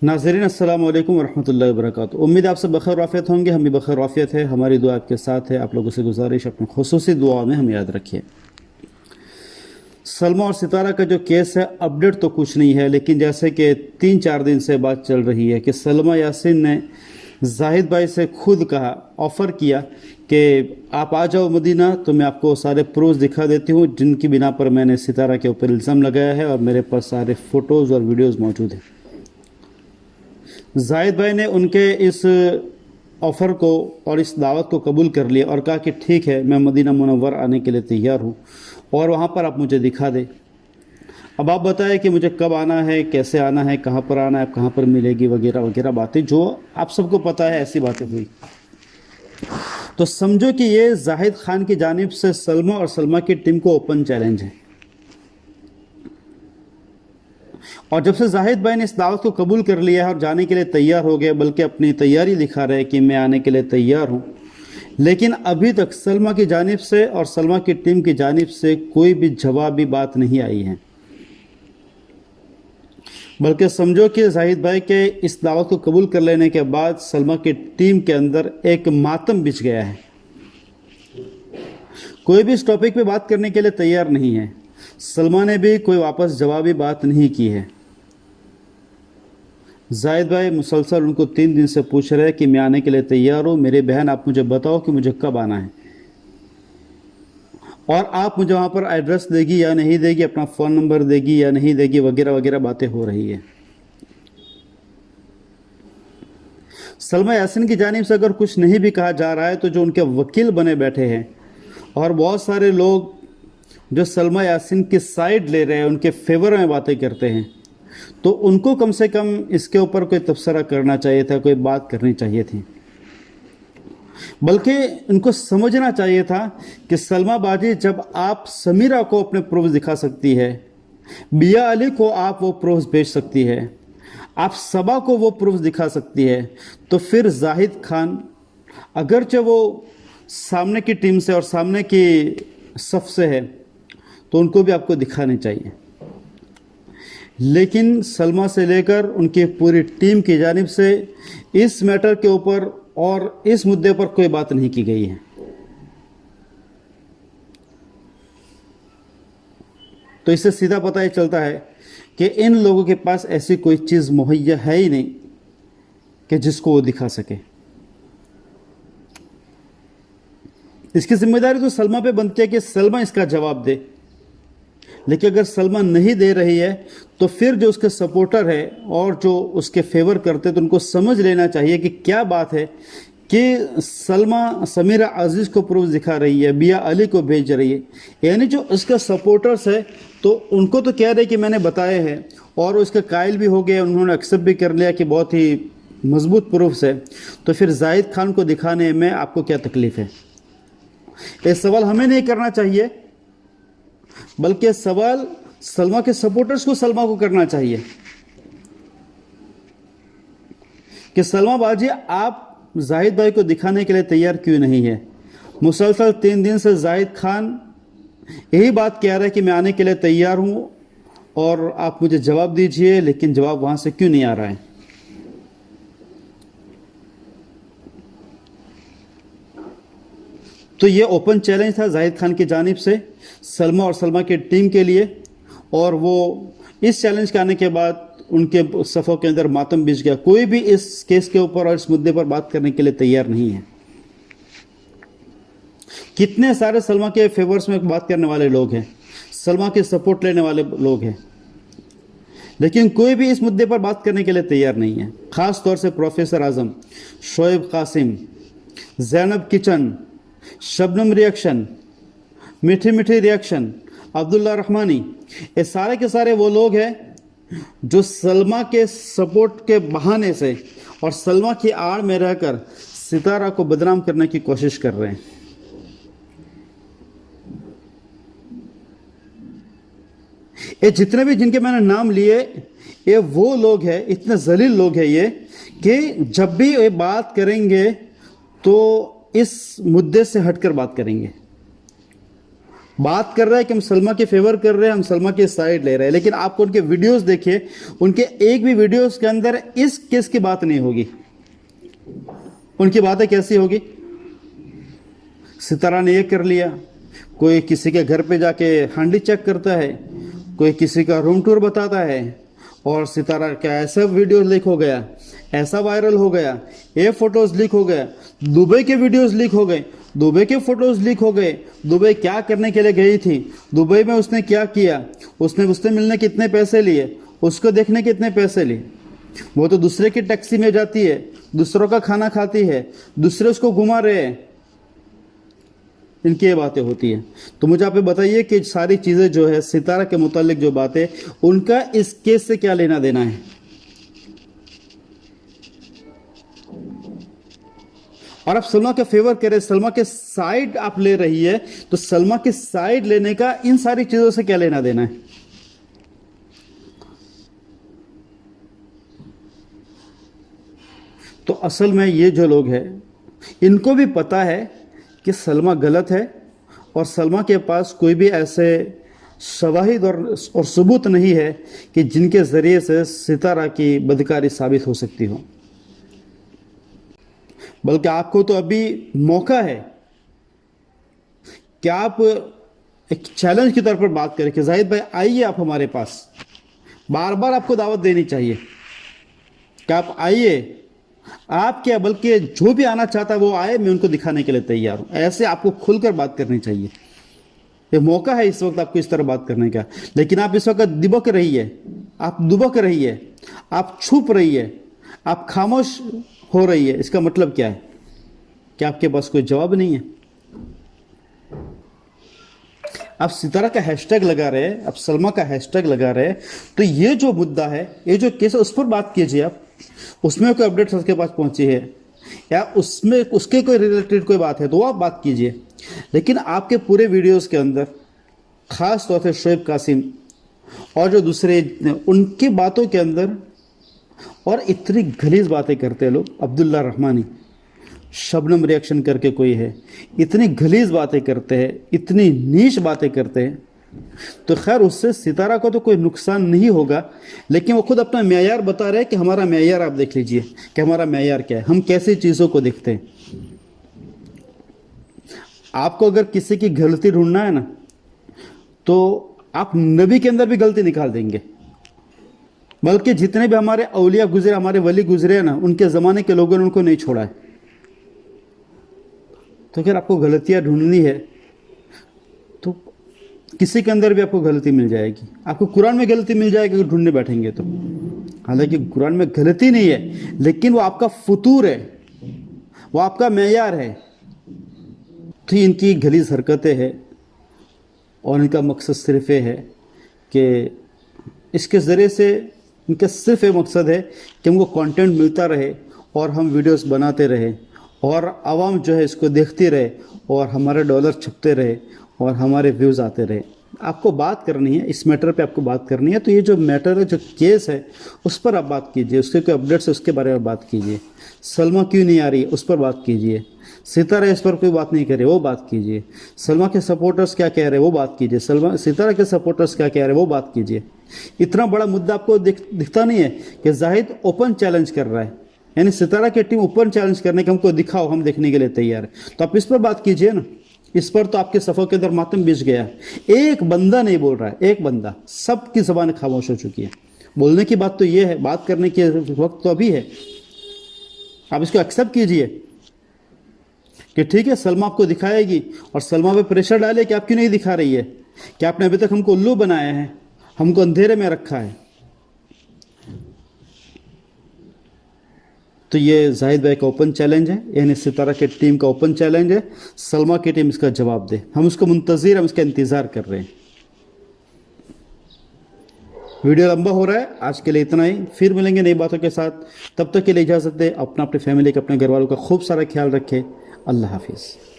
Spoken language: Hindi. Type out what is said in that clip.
नाज़रीन अस्सलाम वालेकुम वरहमतुल्लाहि वबरकातुहू। उम्मीद आप सब बखैर वाफ़ियत होंगे। हम भी बखैर वाफ़ियत है। हमारी दुआ आपके साथ है। आप लोगों से गुजारिश, अपनी खुसूसी दुआ में हम याद रखिए। सलमा और सितारा का जो केस है, अपडेट तो कुछ नहीं है, लेकिन जैसे कि 3-4 दिन से बात चल रही है कि सलमा यासीन ने जाहिद भाई से खुद कहा, ऑफ़र किया कि आप आ जाओ मदीना, तो मैं आपको सारे प्रूफ दिखा देती हूँ जिनकी बिना पर मैंने सितारा के ऊपर इल्ज़ाम लगाया है, और मेरे पास सारे फ़ोटोज़ और वीडियोज़ मौजूद हैं। जाहिद भाई ने उनके इस ऑफ़र को और इस दावत को कबूल कर लिया और कहा कि ठीक है, मैं मदीना मुनव्वर आने के लिए तैयार हूँ और वहाँ पर आप मुझे दिखा दें। अब आप बताएं कि मुझे कब आना है, कैसे आना है, कहाँ पर आना है, कहाँ पर मिलेगी, वगैरह वगैरह बातें जो आप सबको पता है, ऐसी बातें हुई। तो समझो कि ये जाहिद खान की जानिब से सलमा और सलमा की टीम को ओपन चैलेंज है। और जब से जाहिद भाई ने इस दावत को कबूल कर लिया है और जाने के लिए तैयार हो गए, बल्कि अपनी तैयारी दिखा रहे हैं कि मैं आने के लिए तैयार हूँ, लेकिन अभी तक सलमा की जानिब से और सलमा की टीम की जानिब से कोई भी जवाबी बात नहीं आई है। बल्कि समझो कि जाहिद भाई के इस दावत को कबूल कर लेने के बाद सलमा की टीम के अंदर एक मातम बिछ गया है। कोई भी इस टॉपिक पे बात करने के लिए तैयार नहीं है। सलमा ने भी कोई वापस जवाबी बात नहीं की है। जाहिद भाई मुसलसल उनको 3 दिन से पूछ रहे हैं कि मैं आने के लिए तैयार हूँ, मेरी बहन आप मुझे बताओ कि मुझे कब आना है, और आप मुझे वहाँ पर एड्रेस देगी या नहीं देगी, अपना फ़ोन नंबर देगी या नहीं देगी, वगैरह वगैरह बातें हो रही है। सलमा यासीन की जानिब से अगर कुछ नहीं भी कहा जा रहा है, तो जो उनके वकील बने बैठे हैं और बहुत सारे लोग जो सलमा यासीन की साइड ले रहे हैं, उनके फेवर में बातें करते हैं, तो उनको कम से कम इसके ऊपर कोई तबसरा करना चाहिए था, कोई बात करनी चाहिए थी। बल्कि उनको समझना चाहिए था कि सलमा बाजी, जब आप समीरा को अपने प्रूफ दिखा सकती है, बिया अली को आप वो प्रूफ भेज सकती है, आप सबा को वो प्रूफ दिखा सकती है, तो फिर जाहिद खान अगरचे वो सामने की टीम से और सामने की सफ से है, तो उनको भी आपको दिखाने चाहिए। लेकिन सलमा से लेकर उनकी पूरी टीम की जानिब से इस मैटर के ऊपर और इस मुद्दे पर कोई बात नहीं की गई है। तो इससे सीधा पता ये चलता है कि इन लोगों के पास ऐसी कोई चीज़ मुहैया है ही नहीं कि जिसको वो दिखा सके। इसकी जिम्मेदारी तो सलमा पे बनती है कि सलमा इसका जवाब दे। लेकिन अगर सलमा नहीं दे रही है, तो फिर जो उसके सपोर्टर है और जो उसके फेवर करते, तो उनको समझ लेना चाहिए कि क्या बात है कि सलमा समीरा अजीज़ को प्रूफ दिखा रही है, बिया अली को भेज रही है, यानी जो उसके सपोर्टर्स है, तो उनको तो कह रहे कि मैंने बताए हैं, और उसके कायल भी हो गए, उन्होंने एक्सेप्ट भी कर लिया कि बहुत ही मजबूत प्रूफ्स है। तो फिर जाहिद खान को दिखाने में आपको क्या तकलीफ़ है? ये सवाल हमें नहीं करना चाहिए, बल्कि सवाल सलमा के सपोर्टर्स को सलमा को करना चाहिए कि सलमा बाजी, आप जाहिद भाई को दिखाने के लिए तैयार क्यों नहीं है? मुसलसल 3 दिन से जाहिद खान यही बात कह रहा है कि मैं आने के लिए तैयार हूं और आप मुझे जवाब दीजिए, लेकिन जवाब वहां से क्यों नहीं आ रहा है? तो ये ओपन चैलेंज था जाहिद खान की जानिब से सलमा और सलमा की टीम के लिए, और वो इस चैलेंज के आने के बाद उनके सफ़ों के अंदर मातम बिछ गया। कोई भी इस केस के ऊपर और इस मुद्दे पर बात करने के लिए तैयार नहीं है। कितने सारे सलमा के फेवर्स में बात करने वाले लोग हैं, सलमा के सपोर्ट लेने वाले लोग हैं, लेकिन कोई भी इस मुद्दे पर बात करने के लिए तैयार नहीं है। ख़ास तौर से प्रोफेसर आज़म, शोएब कासिम, ज़ैनब किचन, शबनम रिएक्शन, मीठी मीठी रिएक्शन, अब्दुल्ला रहमानी, ये सारे के सारे वो लोग हैं जो सलमा के सपोर्ट के बहाने से और सलमा की आड़ में रहकर सितारा को बदनाम करने की कोशिश कर रहे हैं। ये जितने भी जिनके मैंने नाम लिए, ये वो लोग हैं, इतने जलील लोग हैं ये, कि जब भी ये बात करेंगे तो इस मुद्दे से हटकर बात करेंगे। बात कर रहा है कि हम सलमा के फेवर कर रहे हैं, हम सलमा के साइड ले रहे हैं, लेकिन आपको उनके वीडियोस देखिए, उनके एक भी वीडियोस के अंदर इस केस की बात नहीं होगी। उनकी बातें कैसी होगी? सितारा ने ये कर लिया, कोई किसी के घर पे जाके हांडी चेक करता है, कोई किसी का रूम टूर बताता है, और सितारा का ऐसा वीडियो लीक हो गया, ऐसा वायरल हो गया, ये फोटोज लीक हो गया, दुबई के वीडियोस लीक हो गए, दुबई के फोटोज लीक हो गए, दुबई क्या करने के लिए गई थी, दुबई में उसने क्या किया, उसने मिलने कितने पैसे लिए, उसको देखने कितने पैसे लिए, वो तो दूसरे की टैक्सी में जाती है, दूसरों का खाना खाती है, दूसरे उसको घुमा रहे हैं, इनकी ये बातें होती हैं। तो मुझे आप बताइए कि सारी चीज़ें जो है सितारा के मुतालिक जो बातें, उनका इस केस से क्या लेना देना है? और आप सलमा का फेवर करें, सलमा के साइड आप ले रही है, तो सलमा के साइड लेने का इन सारी चीज़ों से क्या लेना देना है? तो असल में ये जो लोग हैं, इनको भी पता है कि सलमा गलत है, और सलमा के पास कोई भी ऐसे शवाहिद और सबूत नहीं है कि जिनके ज़रिए से सितारा की बदकारी साबित हो सकती हो। बल्कि आपको तो अभी मौका है कि आप एक चैलेंज के तौर पर बात करें कि जाहिद भाई आइए आप हमारे पास, बार बार आपको दावत देनी चाहिए कि आप आइए, आप क्या बल्कि जो भी आना चाहता है वो आए, मैं उनको दिखाने के लिए तैयार हूं। ऐसे आपको खुलकर बात करनी चाहिए। ये मौका है इस वक्त आपको इस तरह बात करने का, लेकिन आप इस वक्त दुबक रही है, आप दुबक रही है, आप छुप रही है, आप खामोश हो रही है। इसका मतलब क्या है कि आपके पास कोई जवाब नहीं है। आप सितारा का हैशटैग लगा रहे हैं, आप सलमा का हैशटैग लगा रहे हैं, तो ये जो मुद्दा है, ये जो केस है, उस पर बात कीजिए आप। उसमें कोई अपडेट उसके पास पहुंची है या उसमें उसके कोई रिलेटेड कोई बात है तो वो आप बात कीजिए। लेकिन आपके पूरे वीडियोस के अंदर खास तौर से शोएब कासिम और जो दूसरे उनकी बातों के अंदर, और इतनी गलीज बातें करते हैं लोग, अब्दुल्ला रहमानी, शबनम रिएक्शन करके कोई है, इतनी गलीज बातें करते हैं, इतनी नीच बातें करते हैं। तो खैर उससे सितारा को तो कोई नुकसान नहीं होगा, लेकिन वो खुद अपना मेयार बता रहे हैं कि हमारा मेयार आप देख लीजिए कि हमारा मेयार क्या है, हम कैसी चीज़ों को देखते हैं। आपको अगर किसी की गलती ढूंढना है ना, तो आप नबी के अंदर भी गलती निकाल देंगे। बल्कि जितने भी हमारे औलिया गुजरे, हमारे वली गुजरे हैं ना, उनके ज़माने के लोगों ने उनको नहीं छोड़ा है। तो अगर आपको गलतियां ढूंढनी है तो किसी के अंदर भी आपको गलती मिल जाएगी। आपको कुरान में गलती मिल जाएगी अगर ढूंढने बैठेंगे तो। हालांकि कुरान में गलती नहीं है, लेकिन वो आपका फतूर है, वो आपका मेयार है। तो इनकी गलीज हरकतें हैं, और इनका मकसद सिर्फ ये है कि इसके ज़रिए से इनका सिर्फ ये मकसद है कि हमको कंटेंट मिलता रहे और हम वीडियोस बनाते रहे और आवाम जो है इसको देखती रहे और हमारे डॉलर छपते रहे और हमारे व्यूज़ आते रहे। आपको बात करनी है, इस मैटर पे आपको बात करनी है। तो ये जो मैटर है, जो केस है, उस पर आप बात कीजिए, उसके कोई अपडेट्स है उसके बारे में बात कीजिए। सलमा क्यों नहीं आ रही है उस पर बात कीजिए। सितारा इस पर कोई बात नहीं करे वो बात कीजिए। सलमा के सपोर्टर्स क्या कह रहे हैं वो बात कीजिए। सितारा के सपोर्टर्स क्या कह रहे हैं वो बात कीजिए। इतना बड़ा मुद्दा आपको दिखता नहीं है कि जाहिद ओपन चैलेंज कर रहा है, यानी सितारा की टीम ओपन चैलेंज करने के हमको दिखाओ, हम देखने के लिए तैयार है। तो आप इस पर बात कीजिए ना। इस पर तो आपके सफ़ों के अंदर मातम बिछ गया। एक बंदा नहीं बोल रहा है, एक बंदा, सबकी ज़बान खामोश हो चुकी है। बोलने की बात तो ये है, बात करने के वक्त तो अभी है। आप इसको एक्सेप्ट कीजिए कि ठीक है सलमा आपको दिखाएगी, और सलमा पे प्रेशर डाले कि आप क्यों नहीं दिखा रही है, कि आपने अभी तक हमको उल्लू बनाया है, हमको अंधेरे में रखा है। तो ये जाहिद भाई का ओपन चैलेंज है, यानी सितारा की टीम का ओपन चैलेंज है। सलमा की टीम इसका जवाब दे, हम उसको मुंतज़िर, हम इसका इंतज़ार कर रहे हैं। वीडियो लंबा हो रहा है, आज के लिए इतना ही। फिर मिलेंगे नई बातों के साथ, तब तक के लिए इजाज़त दें। अपनी फैमिली का, अपने घर वालों का खूब सारा ख्याल रखें। अल्लाह हाफिज़।